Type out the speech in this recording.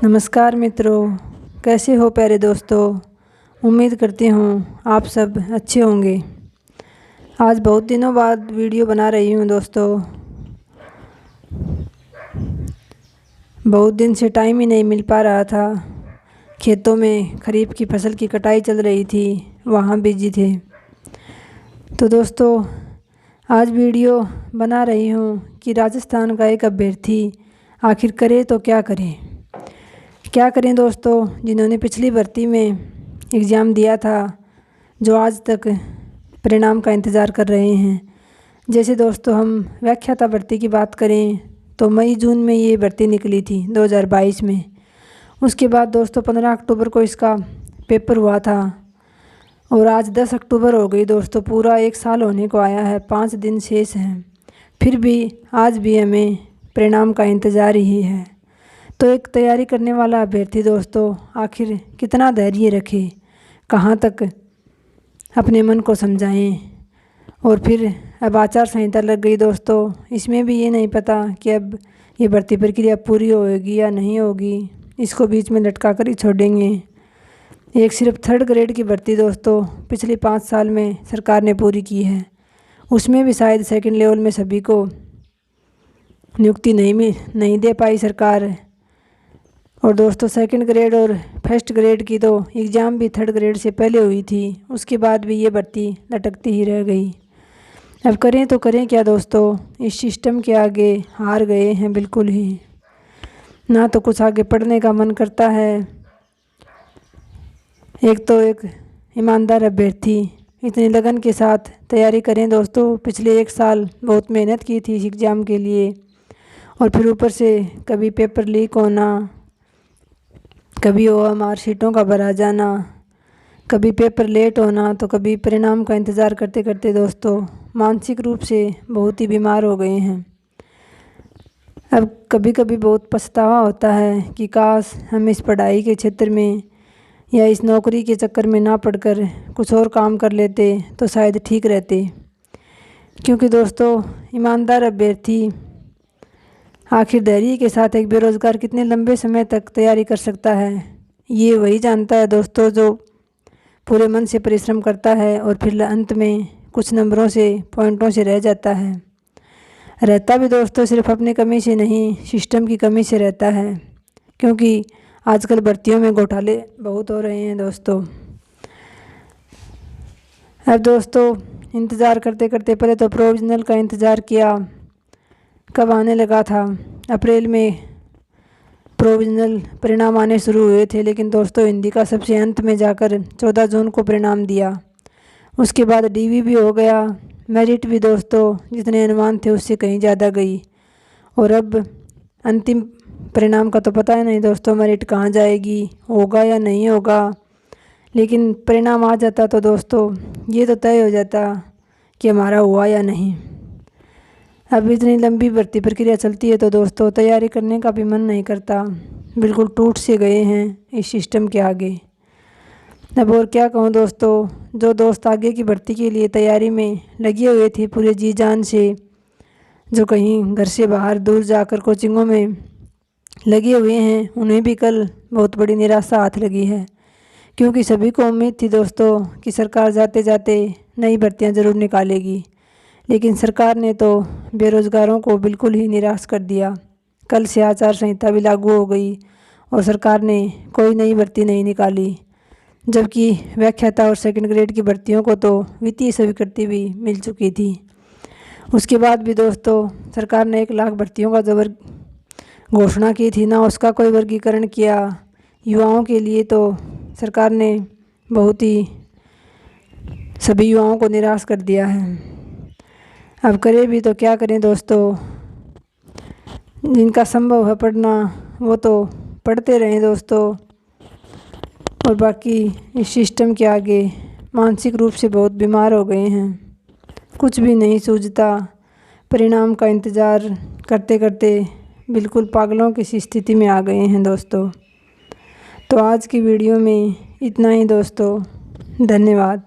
नमस्कार मित्रों, कैसे हो प्यारे दोस्तों। उम्मीद करती हूँ आप सब अच्छे होंगे। आज बहुत दिनों बाद वीडियो बना रही हूँ दोस्तों। बहुत दिन से टाइम ही नहीं मिल पा रहा था। खेतों में खरीफ की फसल की कटाई चल रही थी, वहाँ बिजी थे। तो दोस्तों आज वीडियो बना रही हूँ कि राजस्थान का एक अभ्यर्थी आखिर करे तो क्या करें दोस्तों, जिन्होंने पिछली भर्ती में एग्ज़ाम दिया था, जो आज तक परिणाम का इंतज़ार कर रहे हैं। जैसे दोस्तों हम व्याख्याता भर्ती की बात करें तो मई जून में ये भर्ती निकली थी 2022 में। उसके बाद दोस्तों 15 अक्टूबर को इसका पेपर हुआ था और आज 10 अक्टूबर हो गई दोस्तों। पूरा एक साल होने को आया है, 5 दिन शेष हैं। फिर भी आज भी हमें परिणाम का इंतज़ार ही है। तो एक तैयारी करने वाला अभ्यर्थी दोस्तों आखिर कितना धैर्य रखे, कहाँ तक अपने मन को समझाएं। और फिर अब आचार संहिता लग गई दोस्तों, इसमें भी ये नहीं पता कि अब ये भर्ती प्रक्रिया पूरी होगी या नहीं होगी। इसको बीच में लटका कर ही छोड़ेंगे। एक सिर्फ 3rd ग्रेड की भर्ती दोस्तों पिछले 5 साल में सरकार ने पूरी की है, उसमें भी शायद 2nd लेवल में सभी को नियुक्ति नहीं दे पाई सरकार। और दोस्तों 2nd ग्रेड और 1st ग्रेड की तो एग्ज़ाम भी 3rd ग्रेड से पहले हुई थी, उसके बाद भी ये भर्ती लटकती ही रह गई। अब करें तो करें क्या दोस्तों, इस सिस्टम के आगे हार गए हैं बिल्कुल ही। ना तो कुछ आगे पढ़ने का मन करता है। एक ईमानदार अभ्यर्थी इतनी लगन के साथ तैयारी करें दोस्तों। पिछले 1 साल बहुत मेहनत की थी इस एग्ज़ाम के लिए, और फिर ऊपर से कभी पेपर लीक होना, कभी OMR शीटों का भरा जाना, कभी पेपर लेट होना, तो कभी परिणाम का इंतज़ार करते करते दोस्तों मानसिक रूप से बहुत ही बीमार हो गए हैं। अब कभी कभी बहुत पछतावा होता है कि काश हम इस पढ़ाई के क्षेत्र में या इस नौकरी के चक्कर में ना पढ़कर कुछ और काम कर लेते तो शायद ठीक रहते। क्योंकि दोस्तों ईमानदार अभ्यर्थी आखिर धैर्य के साथ एक बेरोज़गार कितने लंबे समय तक तैयारी कर सकता है, ये वही जानता है दोस्तों जो पूरे मन से परिश्रम करता है और फिर अंत में कुछ नंबरों से, पॉइंटों से रह जाता है। रहता भी दोस्तों सिर्फ अपनी कमी से नहीं, सिस्टम की कमी से रहता है। क्योंकि आजकल भर्तियों में घोटाले बहुत हो रहे हैं दोस्तों। अब दोस्तों इंतज़ार करते करते पहले तो प्रोविज़नल का इंतज़ार किया, कब आने लगा था। अप्रैल में प्रोविज़नल परिणाम आने शुरू हुए थे, लेकिन दोस्तों हिंदी का सबसे अंत में जाकर 14 जून को परिणाम दिया। उसके बाद DV भी हो गया। मेरिट भी दोस्तों जितने अनुमान थे उससे कहीं ज़्यादा गई। और अब अंतिम परिणाम का तो पता है नहीं दोस्तों, मेरिट कहाँ जाएगी, होगा या नहीं होगा। लेकिन परिणाम आ जाता तो दोस्तों ये तो तय हो जाता कि हमारा हुआ या नहीं। अब इतनी लंबी भर्ती प्रक्रिया चलती है तो दोस्तों तैयारी करने का भी मन नहीं करता, बिल्कुल टूट से गए हैं इस सिस्टम के आगे। अब और क्या कहूँ दोस्तों, जो दोस्त आगे की भर्ती के लिए तैयारी में लगे हुए थे पूरे जी जान से, जो कहीं घर से बाहर दूर जाकर कोचिंगों में लगे हुए हैं, उन्हें भी कल बहुत बड़ी निराशा हाथ लगी है। क्योंकि सभी को उम्मीद थी दोस्तों कि सरकार जाते जाते नई भर्तियाँ ज़रूर निकालेगी, लेकिन सरकार ने तो बेरोज़गारों को बिल्कुल ही निराश कर दिया। कल से आचार संहिता भी लागू हो गई और सरकार ने कोई नई भर्ती नहीं निकाली, जबकि व्याख्याता और 2nd ग्रेड की भर्तियों को तो वित्तीय स्वीकृति भी मिल चुकी थी। उसके बाद भी दोस्तों सरकार ने 1 लाख भर्तियों का जो घोषणा की थी ना, उसका कोई वर्गीकरण किया। युवाओं के लिए तो सरकार ने बहुत ही सभी युवाओं को निराश कर दिया है। अब करें भी तो क्या करें दोस्तों, जिनका संभव है पढ़ना वो तो पढ़ते रहें दोस्तों, और बाकी इस सिस्टम के आगे मानसिक रूप से बहुत बीमार हो गए हैं। कुछ भी नहीं सूझता, परिणाम का इंतज़ार करते करते बिल्कुल पागलों की सी स्थिति में आ गए हैं दोस्तों। तो आज की वीडियो में इतना ही दोस्तों, धन्यवाद।